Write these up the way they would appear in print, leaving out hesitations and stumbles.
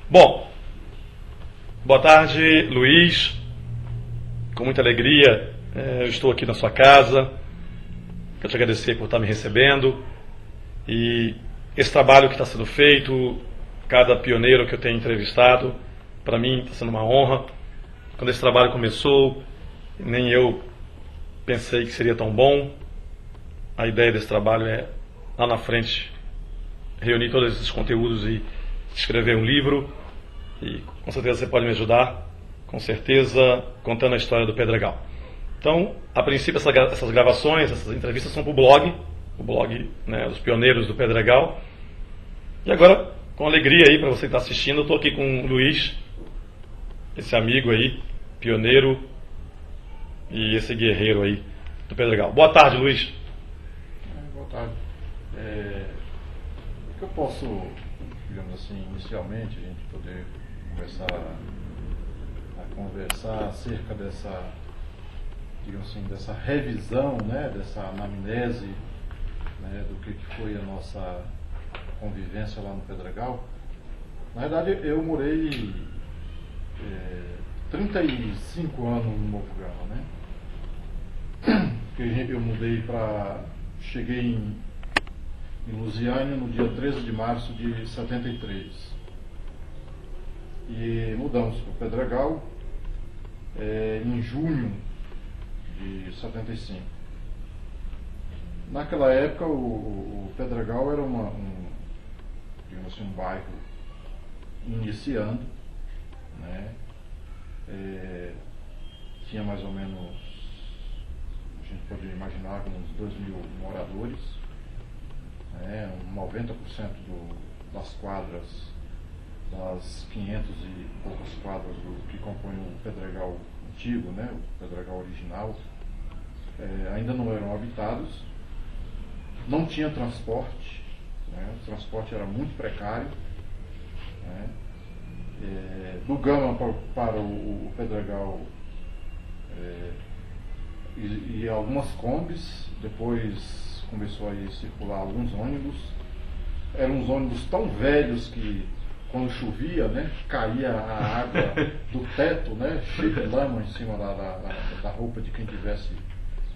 Bom, boa tarde, Luiz. Com muita alegria, eu estou aqui na sua casa. Quero te agradecer por estar me recebendo. E esse trabalho que está sendo feito, cada pioneiro que eu tenho entrevistado, para mim está sendo uma honra. Quando esse trabalho começou, nem eu pensei que seria tão bom. A ideia desse trabalho é, lá na frente, reunir todos esses conteúdos e escrever um livro. E com certeza você pode me ajudar, com certeza, contando a história do Pedregal. Então, a princípio, essas gravações, essas entrevistas são para o blog, né, dos pioneiros do Pedregal. E agora, com alegria aí para você que está assistindo, eu estou aqui com o Luiz, esse amigo aí, pioneiro e esse guerreiro aí do Pedregal. Boa tarde, Luiz. Boa tarde. O que eu posso, digamos assim, inicialmente, a gente poder começar a conversar acerca dessa, digamos assim, dessa revisão, né, dessa anamnese, né, do que foi a nossa convivência lá no Pedregal. Na verdade, eu morei 35 anos no Morro Gama, né? Porque eu mudei cheguei em Lusiânia no dia 13 de março de 73. E mudamos para o Pedregal em junho de 75. Naquela época o Pedregal era digamos assim, um bairro iniciando, né? Tinha mais ou menos, a gente poderia imaginar, uns 2.000 moradores, né? 90% das quadras, das 500 e poucas quadras que compõem o Pedregal antigo, né? O Pedregal original, ainda não eram habitados, não tinha transporte, né? O transporte era muito precário, né? Do Gama para o Pedregal e algumas combis, depois começou a circular alguns ônibus. Eram uns ônibus tão velhos que quando chovia, né, caía a água do teto, né, cheio de lama em cima da roupa de quem tivesse,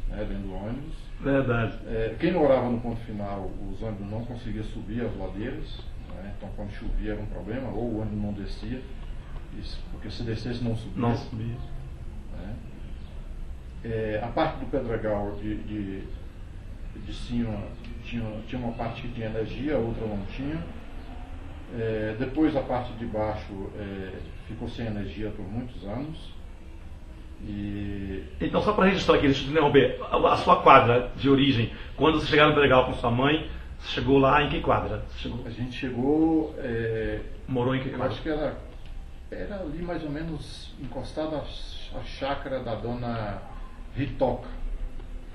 né, dentro do ônibus. Verdade. Quem morava no ponto final, os ônibus não conseguiam subir as ladeiras, né, então quando chovia era um problema, ou o ônibus não descia, porque se descesse não subia. Não subia. Né. A parte do Pedregal de cima tinha uma parte que tinha energia, a outra não tinha. Depois a parte de baixo ficou sem energia por muitos anos. Então, só para registrar aqui, deixa eu te interromper, a sua quadra de origem, quando você chegaram no Pedregal com sua mãe, você chegou lá em que quadra? A gente chegou... Morou em que quadra? Eu acho que era ali mais ou menos encostado à chácara da dona Ritoca.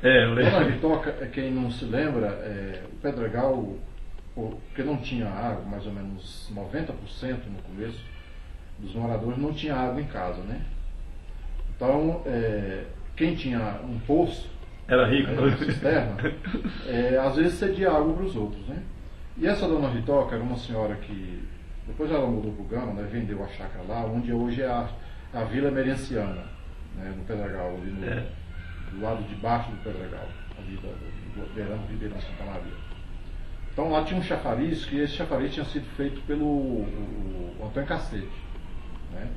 Eu lembro. Dona Ritoca, quem não se lembra, o Pedregal, porque não tinha água, mais ou menos 90% no começo dos moradores não tinha água em casa, né? Então, quem tinha um poço, era rico, uma cisterna, às vezes cedia água para os outros, né? E essa dona Ritoca era uma senhora que, depois ela mudou para o Gama, né, vendeu a chácara lá, onde hoje é a Vila Merenciana, né, no Pedregal, ali do lado de baixo do Pedregal, ali do Ribeirão Santa Maria. Então lá tinha um chafariz, que esse chafariz tinha sido feito pelo o Antônio Cacete, né?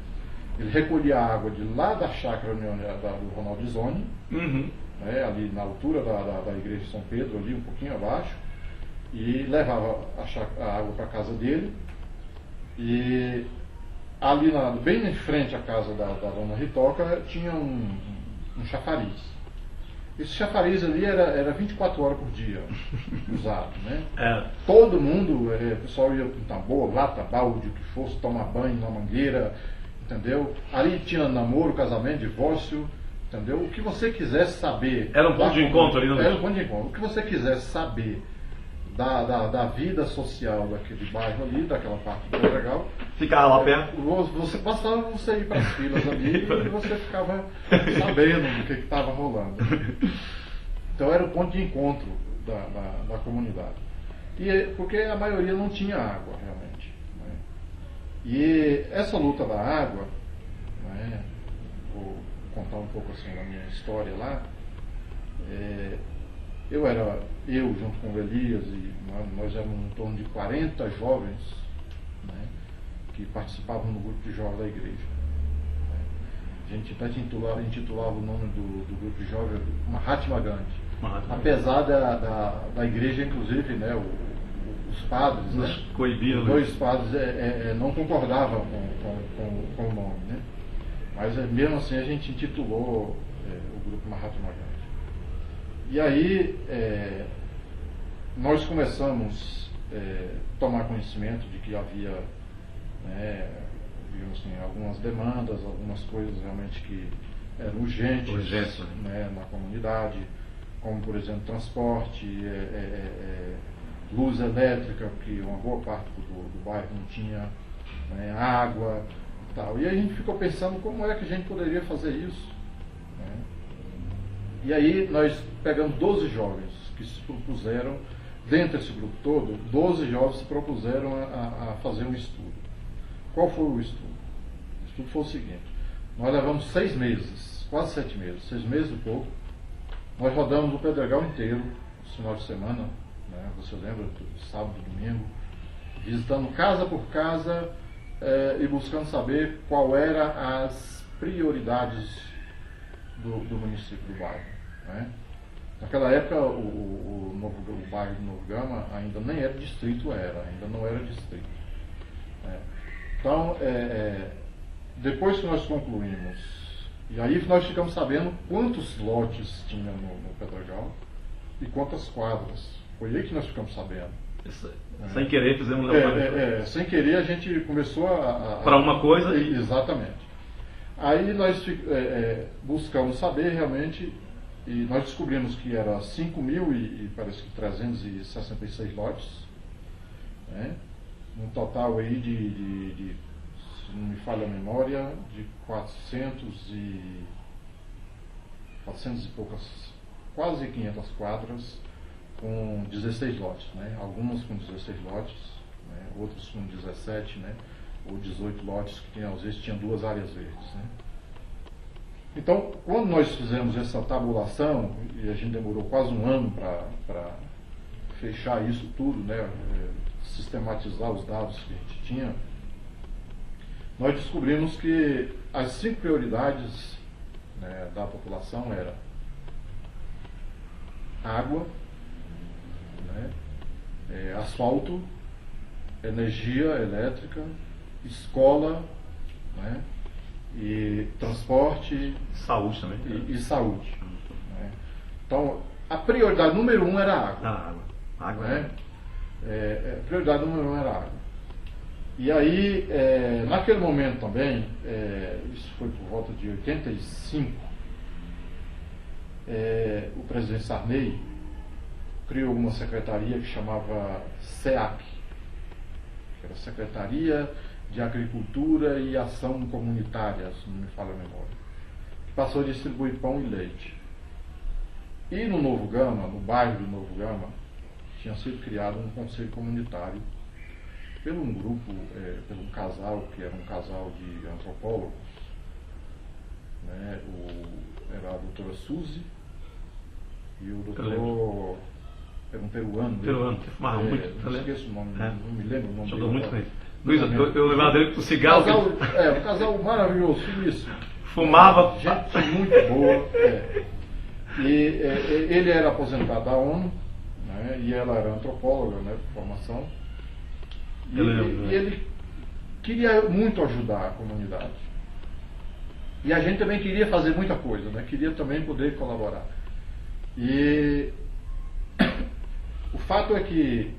Ele recolhia a água de lá da chácara do Ronaldo Zoni, né, ali na altura da igreja de São Pedro, ali um pouquinho abaixo, e levava a água para a casa dele. E ali bem em frente à casa da dona Ritoca tinha um chafariz. Esse chafariz ali era 24 horas por dia usado, né? Todo mundo, o pessoal ia com tambor, lata, balde, o que fosse, tomar banho na mangueira, entendeu? Ali tinha namoro, casamento, divórcio, entendeu? O que você quisesse saber... Era um ponto de encontro ali, não? Era um ponto de encontro. O que você quisesse saber da vida social daquele bairro ali, daquela parte do Pedregal, ficava lá perto. Você passava, você ir para as filas ali e você ficava sabendo do que estava rolando. Então era o ponto de encontro da comunidade. Porque a maioria não tinha água realmente, né? E essa luta da água, né, vou contar um pouco assim da minha história lá. Eu junto com o Elias, e nós éramos em torno de 40 jovens, né, que participavam no grupo de jovens da igreja. A gente até intitulava o nome do grupo de jovens Mahatma Gandhi. Apesar da igreja, inclusive, né, os padres, né, os dois padres não concordavam com o nome, né? Mas mesmo assim a gente intitulou o grupo Mahatma Gandhi. E aí nós começamos a tomar conhecimento de que havia, né, digamos assim, algumas demandas, algumas coisas realmente que eram urgentes, né, na comunidade, como por exemplo transporte, luz elétrica, que uma boa parte do bairro não tinha, né, água e tal. E aí a gente ficou pensando como é que a gente poderia fazer isso, né? E aí nós pegamos 12 jovens que se propuseram, dentro desse grupo todo, 12 jovens se propuseram a fazer um estudo. Qual foi o estudo? O estudo foi o seguinte: nós levamos 6 meses, quase 7 meses, 6 meses e pouco. Nós rodamos o Pedregal inteiro, no final de semana, né, você lembra, sábado e domingo, visitando casa por casa e buscando saber qual eram as prioridades do município, do bairro, né? Naquela época o bairro de Novo Gama ainda nem era distrito, ainda não era distrito. Então, depois que nós concluímos, e aí nós ficamos sabendo quantos lotes tinha no Pedregal e quantas quadras. Foi aí que nós ficamos sabendo. Sem querer fizemos um levantamento. Sem querer a gente começou para uma coisa Exatamente. Aí nós buscamos saber realmente, e nós descobrimos que era 5.000 e parece que 366 lotes, né? Um total aí de, se não me falha a memória, de 400 e poucas, quase 500 quadras, com 16 lotes, né? Algumas com 16 lotes, né? Outros com 17, né? Ou 18 lotes, que às vezes tinham 2 áreas verdes, né? Então, quando nós fizemos essa tabulação, e a gente demorou quase um ano para fechar isso tudo, né? Sistematizar os dados que a gente tinha, nós descobrimos que as 5 prioridades, né, da população eram água, né, asfalto, energia elétrica, escola, né, e transporte, saúde também, e saúde, né? Então a prioridade número 1 era a água. Água, né? A prioridade número 1 era a água. E aí naquele momento também, isso foi por volta de 85, o presidente Sarney criou uma secretaria que chamava SEAC, que era Secretaria de Agricultura e Ação Comunitária, se não me falha a memória, que passou a distribuir pão e leite. E no Novo Gama, no bairro de Novo Gama, tinha sido criado um conselho comunitário pelo um grupo, pelo um casal, que era um casal de antropólogos, né? Era a doutora Suzy e o doutor... Era um peruano. Que fumava muito. Não esqueço o nome, não me lembro o nome dele. Muito bem. Luiz, eu lembrava dele com cigarro. Um casal maravilhoso, finíssimo. Fumava. Gente muito boa. E ele era aposentado da ONU, né, e ela era antropóloga, né, por formação. E ele queria muito ajudar a comunidade. E a gente também queria fazer muita coisa, né, queria também poder colaborar. E o fato é que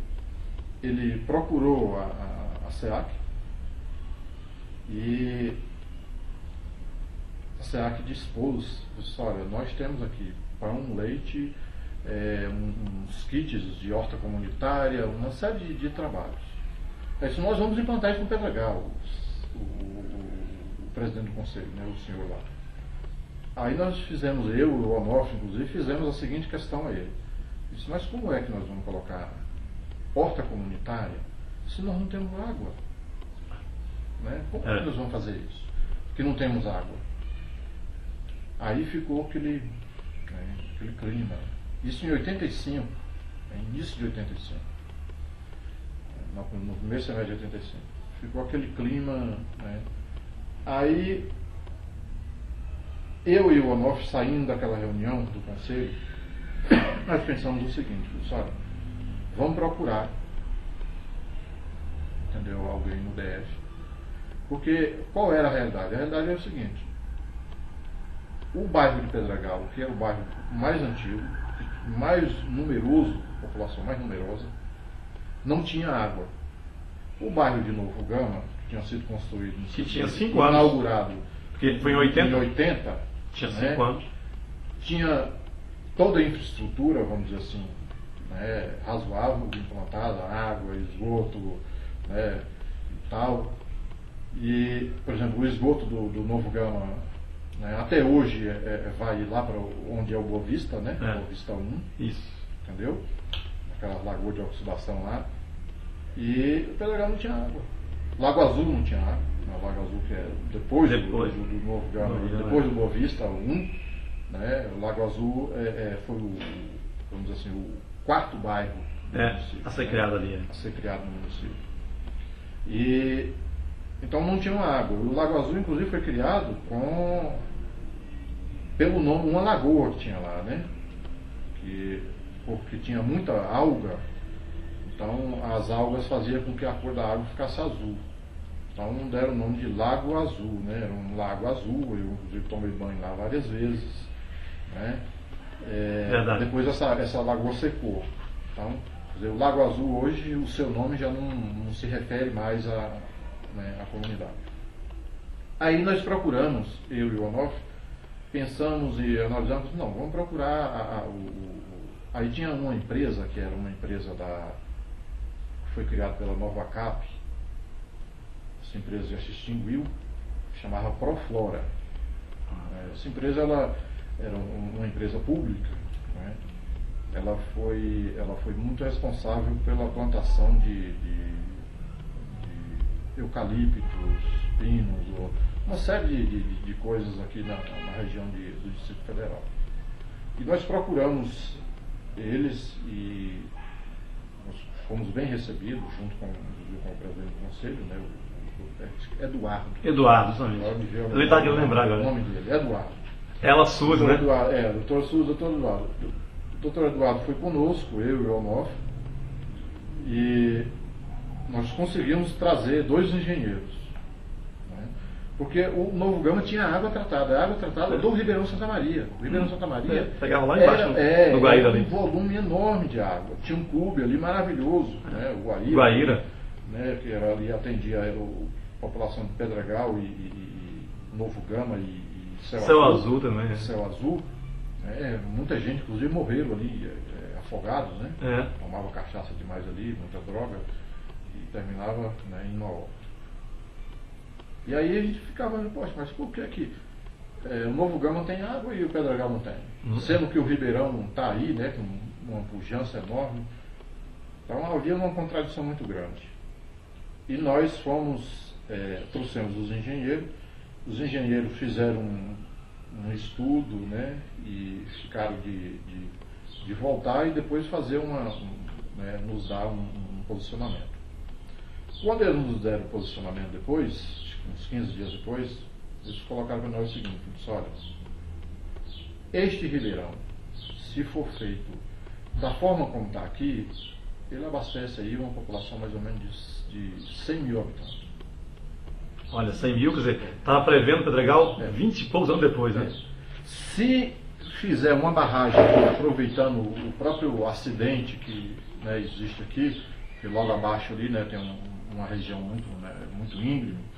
ele procurou a SEAC e a SEAC dispôs, disse, olha, nós temos aqui pão, leite, uns kits de horta comunitária, uma série de trabalhos. Isso nós vamos implantar isso no Pedregal, o presidente do conselho, né, o senhor lá. Aí nós fizemos, eu e o Onofre, inclusive, fizemos a seguinte questão a ele. Disse, mas como é que nós vamos colocar horta comunitária se nós não temos água? né? Como que nós vamos fazer isso? Porque não temos água. Aí ficou aquele clima. Isso em 85, início de 85, no primeiro semestre de 85. Ficou aquele clima, né? Aí eu e o Onofre, saindo daquela reunião do conselho, nós pensamos o seguinte: olha, vamos procurar, entendeu, alguém no DF. Porque qual era a realidade? A realidade é o seguinte: o bairro de Pedregal, que era o bairro mais antigo, mais numeroso, população mais numerosa, não tinha água. O bairro de Novo Gama, que tinha sido construído, que tinha 5 anos, inaugurado, porque foi em 80, tinha 5 anos, tinha toda a infraestrutura, vamos dizer assim, né, razoável, implantada, água, esgoto, né, e tal. E, por exemplo, o esgoto do Novo Gama, né, até hoje vai lá para onde é o Boa Vista, né? Boa Vista 1. Isso. Entendeu? Aquelas lagoas de oxidação lá. E o Pedregal não tinha água. Lago Azul não tinha água. O Lago Azul, que é depois do Novo Gama, depois do Boa Vista 1, né? O Lago Azul foi vamos dizer assim, o quarto bairro do município, a ser criado ali. A ser criado no município. E então não tinha água. O Lago Azul, inclusive, foi criado pelo nome, uma lagoa que tinha lá, né? Porque tinha muita alga, então as algas faziam com que a cor da água ficasse azul. Então deram o nome de Lago Azul, né? Era um lago azul, eu inclusive tomei banho lá várias vezes, né? Depois essa lagoa secou. Então, quer dizer, o Lago Azul hoje, o seu nome já não se refere mais a comunidade. Aí nós procuramos, eu e o Onofre, pensamos e analisamos, não, vamos procurar aí tinha uma empresa, que era uma empresa que foi criada pela Nova Cap, essa empresa já se extinguiu, chamava Proflora. Essa empresa ela era uma empresa pública, né? Ela foi muito responsável pela plantação de eucaliptos, pinos, uma série de coisas aqui na região do Distrito Federal. E nós procuramos eles e nós fomos bem recebidos, junto com o presidente do conselho, né, o Eduardo. Ele está querendo lembrar agora. O nome dele, Eduardo. Ela Suzy, né? Doutor Suzy, doutor Eduardo. O doutor Eduardo foi conosco, eu e o Onofre, e nós conseguimos trazer 2 engenheiros, né? Porque o Novo Gama tinha água tratada do Ribeirão Santa Maria. O Ribeirão Santa Maria pegava lá embaixo no Guaíra ali. Um volume enorme de água. Tinha um clube ali maravilhoso, né? O Guaíra, né? Que era ali, atendia a população de Pedregal e Novo Gama e Céu Azul também. Céu Azul. Muita gente, inclusive, morreram ali, afogados, né? Tomava cachaça demais ali, muita droga, e terminava, né, em uma óbito. E aí a gente ficava, poxa, mas por que o Novo Gama tem água e o Pedregal não tem? Sendo que o Ribeirão não está aí, né, com uma pujança enorme. Então havia uma contradição muito grande. E nós trouxemos os engenheiros fizeram um estudo, né, e ficaram de voltar e depois fazer nos dar um posicionamento. Quando eles nos deram o posicionamento depois, uns 15 dias depois, eles colocaram para nós o seguinte: olha, este Ribeirão, se for feito da forma como está aqui, ele abastece aí uma população mais ou menos de 100 mil habitantes. Olha, 100 mil, quer dizer, estava prevendo Pedregal 20 e poucos anos depois, né? Se fizer uma barragem aproveitando o próprio acidente que, né, existe aqui, que logo abaixo ali, né, tem uma região muito íngreme,